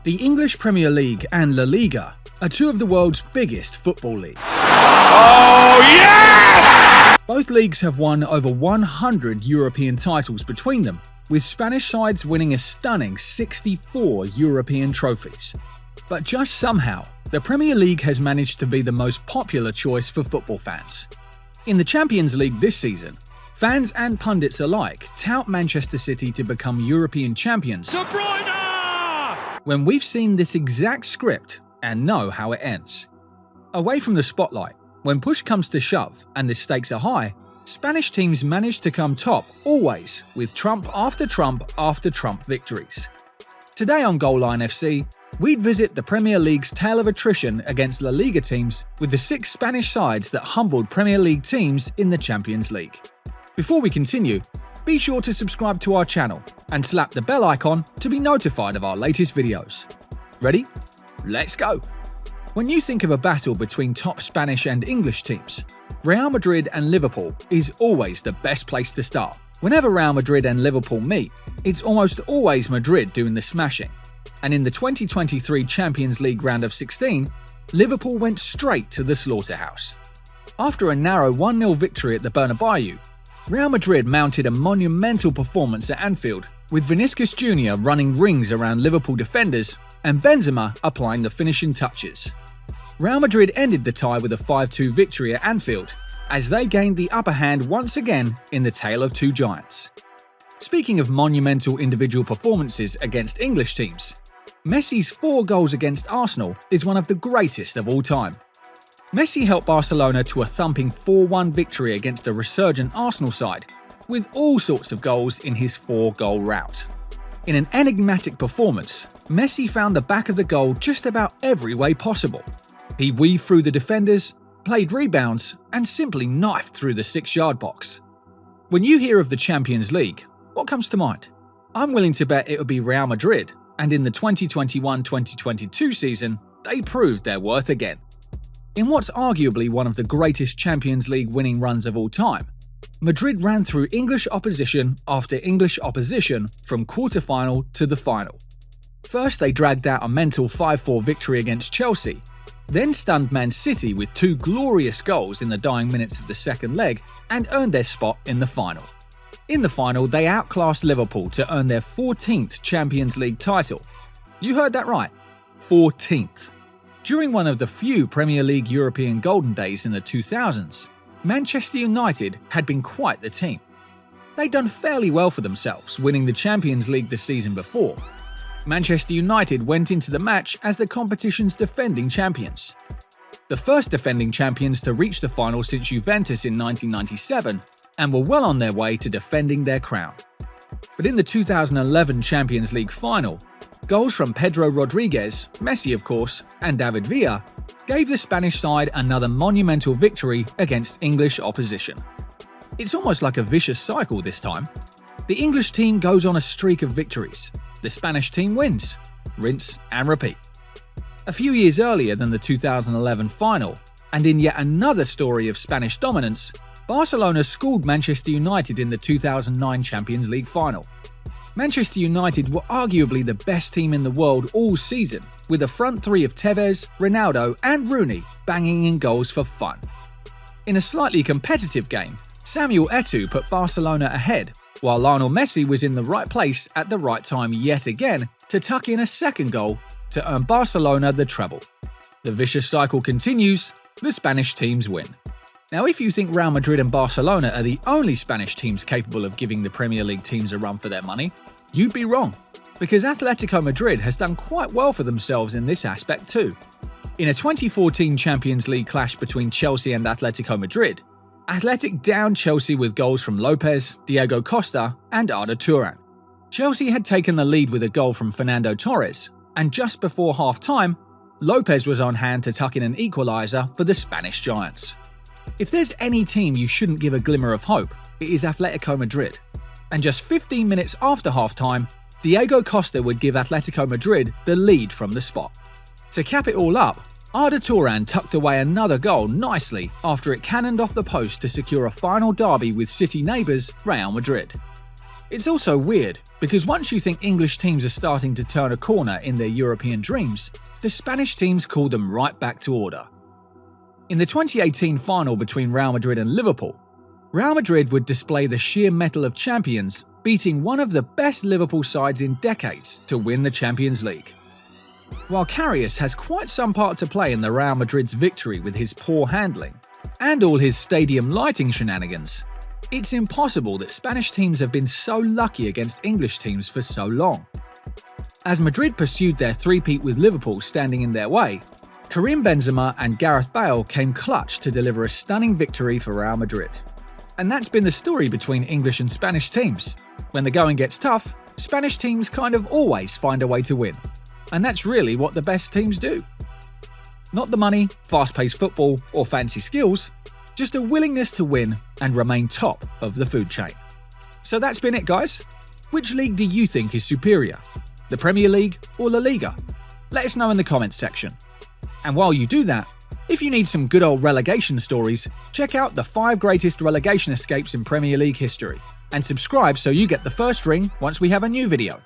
The English Premier League and La Liga are two of the world's biggest football leagues. Oh, yes! Both leagues have won over 100 European titles between them, with Spanish sides winning a stunning 64 European trophies. But just somehow, the Premier League has managed to be the most popular choice for football fans. In the Champions League this season, fans and pundits alike tout Manchester City to become European champions. De Bruyne! When we've seen this exact script and know how it ends. Away from the spotlight, when push comes to shove and the stakes are high, Spanish teams manage to come top always with trump after trump after trump victories. Today on Goal Line FC, we'd visit the Premier League's tale of attrition against La Liga teams with the 6 Spanish sides that humbled Premier League teams in the Champions League. Before we continue, be sure to subscribe to our channel and slap the bell icon to be notified of our latest videos. Ready? Let's go! When you think of a battle between top Spanish and English teams, Real Madrid and Liverpool is always the best place to start. Whenever Real Madrid and Liverpool meet, it's almost always Madrid doing the smashing. And in the 2023 Champions League round of 16, Liverpool went straight to the slaughterhouse. After a narrow 1-0 victory at the Bernabeu, Real Madrid mounted a monumental performance at Anfield, with Vinicius Jr. running rings around Liverpool defenders and Benzema applying the finishing touches. Real Madrid ended the tie with a 5-2 victory at Anfield, as they gained the upper hand once again in the tale of two giants. Speaking of monumental individual performances against English teams, Messi's 4 goals against Arsenal is one of the greatest of all time. Messi helped Barcelona to a thumping 4-1 victory against a resurgent Arsenal side, with all sorts of goals in his 4-goal rout. In an enigmatic performance, Messi found the back of the goal just about every way possible. He weaved through the defenders, played rebounds, and simply knifed through the 6-yard box. When you hear of the Champions League, what comes to mind? I'm willing to bet it would be Real Madrid, and in the 2021-2022 season, they proved their worth again. In what's arguably one of the greatest Champions League winning runs of all time, Madrid ran through English opposition after English opposition from quarter-final to the final. First, they dragged out a mental 5-4 victory against Chelsea, then stunned Man City with 2 glorious goals in the dying minutes of the second leg and earned their spot in the final. In the final, they outclassed Liverpool to earn their 14th Champions League title. You heard that right, 14th. During one of the few Premier League European golden days in the 2000s, Manchester United had been quite the team. They'd done fairly well for themselves, winning the Champions League the season before. Manchester United went into the match as the competition's defending champions. The first defending champions to reach the final since Juventus in 1997, and were well on their way to defending their crown. But in the 2011 Champions League final, goals from Pedro Rodriguez, Messi of course, and David Villa gave the Spanish side another monumental victory against English opposition. It's almost like a vicious cycle this time. The English team goes on a streak of victories. The Spanish team wins. Rinse and repeat. A few years earlier than the 2011 final, and in yet another story of Spanish dominance, Barcelona schooled Manchester United in the 2009 Champions League final. Manchester United were arguably the best team in the world all season, with a front three of Tevez, Ronaldo and Rooney banging in goals for fun. In a slightly competitive game, Samuel Eto'o put Barcelona ahead, while Lionel Messi was in the right place at the right time yet again to tuck in a second goal to earn Barcelona the treble. The vicious cycle continues, the Spanish teams win. Now, if you think Real Madrid and Barcelona are the only Spanish teams capable of giving the Premier League teams a run for their money, you'd be wrong, because Atletico Madrid has done quite well for themselves in this aspect too. In a 2014 Champions League clash between Chelsea and Atletico Madrid, Athletic downed Chelsea with goals from Lopez, Diego Costa and Arda Turan. Chelsea had taken the lead with a goal from Fernando Torres, and just before half-time, Lopez was on hand to tuck in an equaliser for the Spanish Giants. If there's any team you shouldn't give a glimmer of hope, it is Atletico Madrid. And just 15 minutes after half-time, Diego Costa would give Atletico Madrid the lead from the spot. To cap it all up, Arda Turan tucked away another goal nicely after it cannoned off the post to secure a final derby with City neighbours Real Madrid. It's also weird, because once you think English teams are starting to turn a corner in their European dreams, the Spanish teams called them right back to order. In the 2018 final between Real Madrid and Liverpool, Real Madrid would display the sheer mettle of champions, beating one of the best Liverpool sides in decades to win the Champions League. While Karius has quite some part to play in the Real Madrid's victory with his poor handling, and all his stadium lighting shenanigans, it's impossible that Spanish teams have been so lucky against English teams for so long. As Madrid pursued their three-peat with Liverpool standing in their way, Karim Benzema and Gareth Bale came clutch to deliver a stunning victory for Real Madrid. And that's been the story between English and Spanish teams. When the going gets tough, Spanish teams kind of always find a way to win. And that's really what the best teams do. Not the money, fast-paced football, or fancy skills, just a willingness to win and remain top of the food chain. So that's been it, guys. Which league do you think is superior? The Premier League or La Liga? Let us know in the comments section. And while you do that, if you need some good old relegation stories, check out the 5 greatest relegation escapes in Premier League history, and subscribe so you get the first ring once we have a new video.